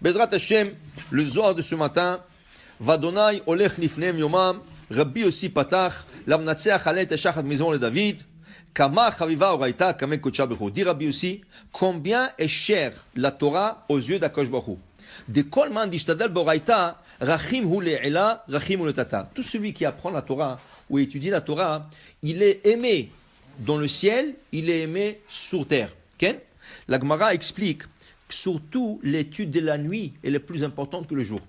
Bezrat Hashem, le Zohar de ce matin, Vadonai olech lifnem yomam, Rabbi aussi patach, l'amnatseach alet eshachat maison le David, Kama chaviva oraita, kame kocha bechu. Dit Rabbi aussi, combien est cher la Torah aux yeux d'Akadosh Baruch Hu. De kol man dishtadel boraita, rachim hu le'ela, rachim hu letata. Tout celui qui apprend la Torah ou étudie la Torah, il est aimé dans le ciel, il est aimé sur terre. Okay? La Gemara explique que surtout l'étude de la nuit est la plus importante que le jour.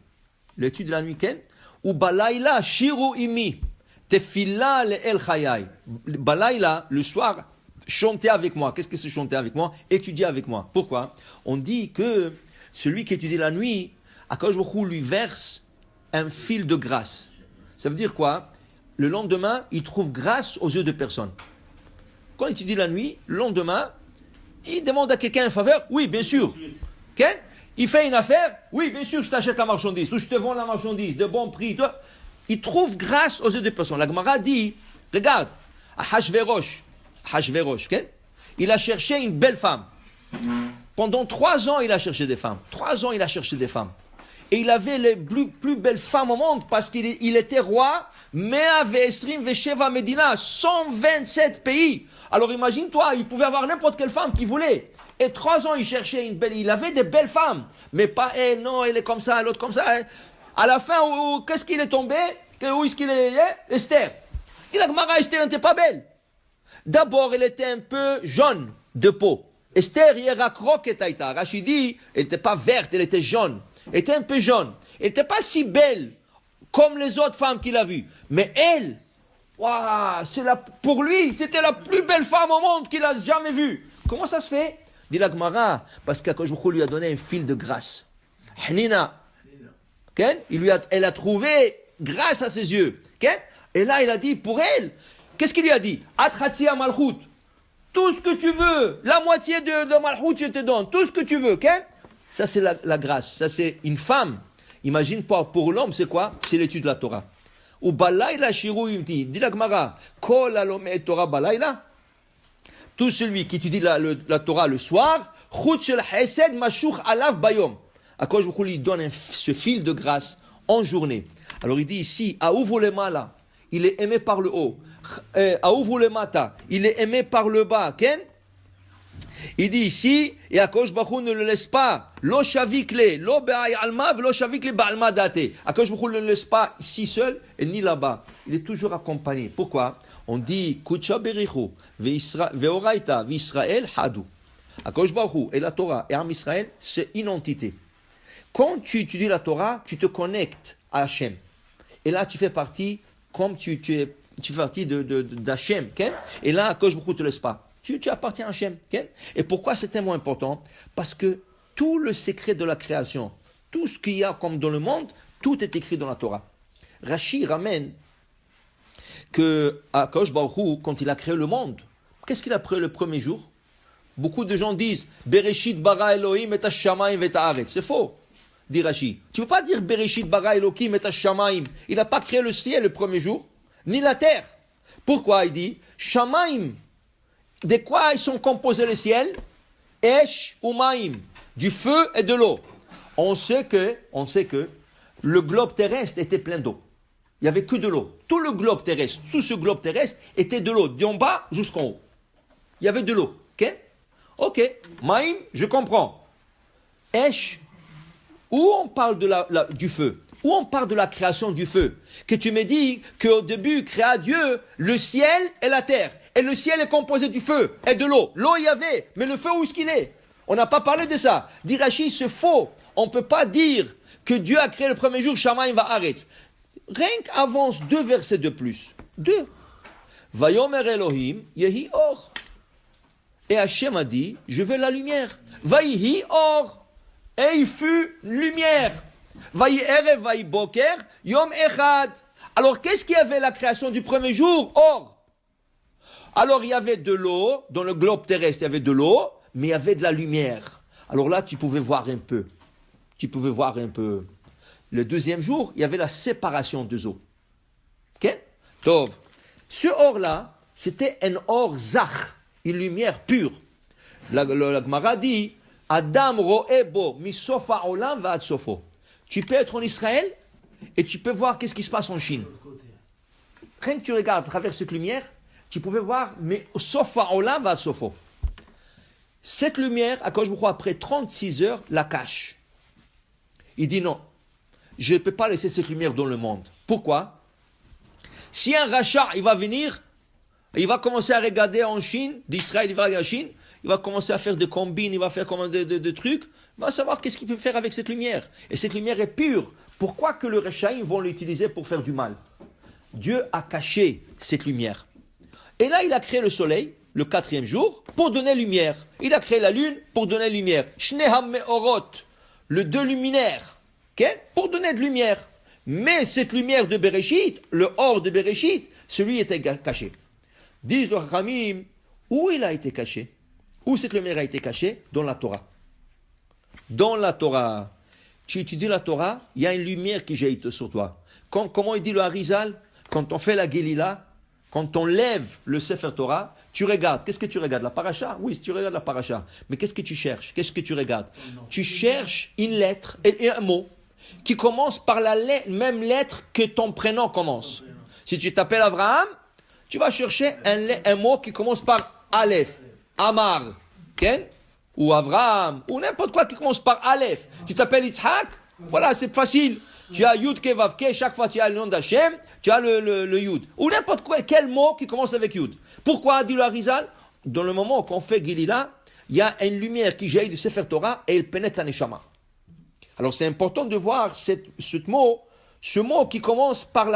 L'étude de la nuit, Ken? Ou balayla shiru imi. Tefila le'el chayai. Balayla, le soir, chanter avec moi. Qu'est-ce que c'est chanter avec moi? Étudier avec moi. Pourquoi? On dit que celui qui étudie la nuit, Akadosh Baruch Hu lui verse un fil de grâce. Ça veut dire quoi? Le lendemain, il trouve grâce aux yeux de personne. Quand il étudie la nuit, le lendemain, il demande à quelqu'un une faveur. Oui, bien sûr. Okay? Il fait une affaire. Oui, bien sûr, je t'achète la marchandise. Ou je te vends la marchandise de bon prix. Toi. Il trouve grâce aux yeux de personnes. La Gemara dit, regarde, à Hashverosh, okay? Il a cherché une belle femme. Pendant 3 ans, il a cherché des femmes. 3 ans, il a cherché des femmes. Et il avait les plus belles femmes au monde parce qu'il était roi. Mea ve'esrim ve'sheva Medina, 127 pays. Alors imagine-toi, il pouvait avoir n'importe quelle femme qu'il voulait. Et 3 ans, il cherchait une belle. Il avait des belles femmes. Mais pas elle, non, elle est comme ça, l'autre comme ça. À la fin, qu'est-ce qu'il est tombé? Où est-ce qu'il est? Esther. Il a dit, Esther n'était pas belle. D'abord, elle était un peu jaune de peau. Esther, Rachid dit, elle n'était pas verte, elle était jaune. Elle était un peu jaune. Elle n'était pas si belle comme les autres femmes qu'il a vues. Mais elle, wow, pour lui, c'était la plus belle femme au monde qu'il a jamais vue. Comment ça se fait? Dit la Gemara, parce qu'Akadosh Baruch Hu lui a donné un fil de grâce. Hanina. Okay? Elle a trouvé grâce à ses yeux. Okay? Et là, il a dit, pour elle, qu'est-ce qu'il lui a dit? Atratsia malchut. Tout ce que tu veux, la moitié de malchut, je te donne. Tout ce que tu veux. Okay? Ça, c'est la grâce. Ça, c'est une femme. Imagine pas, pour l'homme, c'est quoi? C'est l'étude de la Torah. Ou balayla shiru yimti. Dit la Gemara, kol alomeh Torah balayla. Tout celui qui étudie la Torah le soir, chut shel chesed mashuch alav bayom. Akadosh Baruch Hu lui donne ce fil de grâce en journée. Alors il dit ici, Aouvu lemala, il est aimé par le haut. Aouvu lemata, il est aimé par le bas. Ken? Il dit ici, et Akadosh Baruch Hu ne le laisse pas. Lo shavikle, lo be'ay alma, lo shavikle ba'alma date. Akadosh Baruch Hu ne le laisse pas ici seul et ni là-bas. Il est toujours accompagné. Pourquoi? On dit, Kucha berichu, ve'oraita, ve'Israël hadu. Akadosh Baruch Hu et la Torah et Am Israël, c'est une entité. Quand tu étudies la Torah, tu te connectes à Hachem. Et là, tu fais partie, comme tu fais partie d'Hachem. Okay? Et là, Akadosh Baruch Hu ne te laisse pas. Tu appartiens à Hachem. Okay? Et pourquoi c'est tellement important? Parce que tout le secret de la création, tout ce qu'il y a comme dans le monde, tout est écrit dans la Torah. Rashi ramène que Akadosh Baruch Hu, quand il a créé le monde, qu'est-ce qu'il a créé le premier jour? Beaucoup de gens disent Bereshit bara Elohim et hashamayim et haaretz. C'est faux, dit Rashi. Tu ne peux pas dire Bereshit bara Elohim et hashamayim. Il n'a pas créé le ciel le premier jour, ni la terre. Pourquoi il dit Shamayim? De quoi ils sont composés les ciels? Esh ou Maim, du feu et de l'eau. On sait que le globe terrestre était plein d'eau. Il n'y avait que de l'eau. Tout le globe terrestre, tout ce globe terrestre était de l'eau, d'en bas jusqu'en haut. Il y avait de l'eau. Ok. Maïm, je comprends. Esh, où on parle du feu? Où on parle de la création du feu? Que tu me dis qu'au début, créa Dieu le ciel et la terre. Et le ciel est composé du feu et de l'eau. L'eau, il y avait, mais le feu, où est-ce qu'il est? On n'a pas parlé de ça. Dit Rashi, c'est faux. On ne peut pas dire que Dieu a créé le premier jour, Shamayim va arrêter. Rien qu'avance 2 versets de plus. 2. Vayomer Elohim, yehi or. Et Hachem a dit, je veux la lumière. Vayihi or. Et il fut lumière. Vayi erev, vayi boker, yom echad. Alors, qu'est-ce qu'il y avait la création du premier jour? Or. Alors, il y avait de l'eau, dans le globe terrestre, il y avait de l'eau, mais il y avait de la lumière. Alors là, tu pouvais voir un peu. Le deuxième jour, il y avait la séparation des eaux. Ok? Tov. Ce or-là, c'était un or zach, une lumière pure. La Gemara dit, Adam ro'ebo misofa olam va'ad sofo. Tu peux être en Israël et tu peux voir qu'est-ce qui se passe en Chine. Rien que tu regardes à travers cette lumière, tu pouvais voir, mais sofa olam va'ad sofo. Cette lumière, Akadosh Baruch Hu, après 36 heures, la cache. Il dit non, je ne peux pas laisser cette lumière dans le monde. Pourquoi? Si un rachat, il va venir, il va commencer à regarder en Chine, d'Israël, il va regarder en Chine, il va commencer à faire des combines, il va faire des trucs, il va savoir qu'est-ce qu'il peut faire avec cette lumière. Et cette lumière est pure. Pourquoi que le rachat, ils vont l'utiliser pour faire du mal? Dieu a caché cette lumière. Et là, il a créé le soleil, le 4e jour, pour donner lumière. Il a créé la lune pour donner lumière. Shneham me'orot, le 2 luminaires, okay? Pour donner de lumière. Mais cette lumière de Bereshit, le or de Bereshit, celui était caché. Disent le Chachamim, où il a été caché? Où cette lumière a été cachée? Dans la Torah. Dans la Torah. Tu étudies la Torah, il y a une lumière qui jaillit sur toi. Comment il dit le Harizal? Quand on fait la Gelila, quand on lève le Sefer Torah, tu regardes. Qu'est-ce que tu regardes? La paracha? Oui, si tu regardes la paracha. Mais qu'est-ce que tu cherches? Qu'est-ce que tu regardes? Tu cherches une lettre et un mot qui commence par la même lettre que ton prénom commence. Si tu t'appelles Abraham, tu vas chercher un mot qui commence par Aleph, Amar, okay? Ou Avraham, ou n'importe quoi qui commence par Aleph. Tu t'appelles Yitzhak, voilà, c'est facile. Tu as Yud, Ke, Vav, Ke, chaque fois tu as le nom d'Hachem, tu as le Yud. Ou n'importe quel mot qui commence avec Yud. Pourquoi, dit le Harizal? Dans le moment qu'on fait Gilila, il y a une lumière qui jaillit du Sefer Torah et elle pénètre un Neshama. Alors c'est important de voir ce mot qui commence par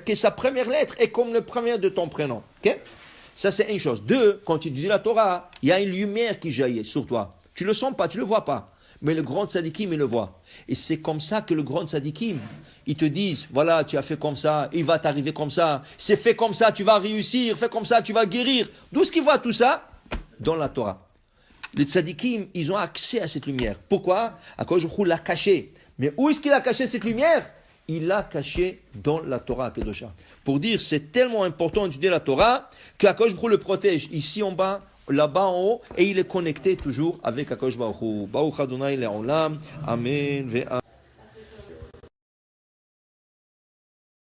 que sa première lettre est comme le premier de ton prénom. Okay? Ça c'est une chose. 2, quand tu dis la Torah, il y a une lumière qui jaillit sur toi. Tu ne le sens pas, tu ne le vois pas. Mais le grand tzadikim, il le voit. Et c'est comme ça que le grand tzadikim, ils te disent, voilà, tu as fait comme ça, il va t'arriver comme ça, c'est fait comme ça, tu vas réussir, fais comme ça, tu vas guérir. D'où est-ce qu'ils voient tout ça? Dans la Torah. Les tzadikim, ils ont accès à cette lumière. Pourquoi? Akadosh Baruch Hu l'a caché. Mais où est-ce qu'il a caché cette lumière? Il l'a caché dans la Torah Kedosha. Pour dire, c'est tellement important d'étudier la Torah qu'Akadosh Baruch Hu le protège ici en bas, là-bas en haut, et il est connecté toujours avec Akadosh Baruch Hu. Baruch Adonai le'olam. Amen.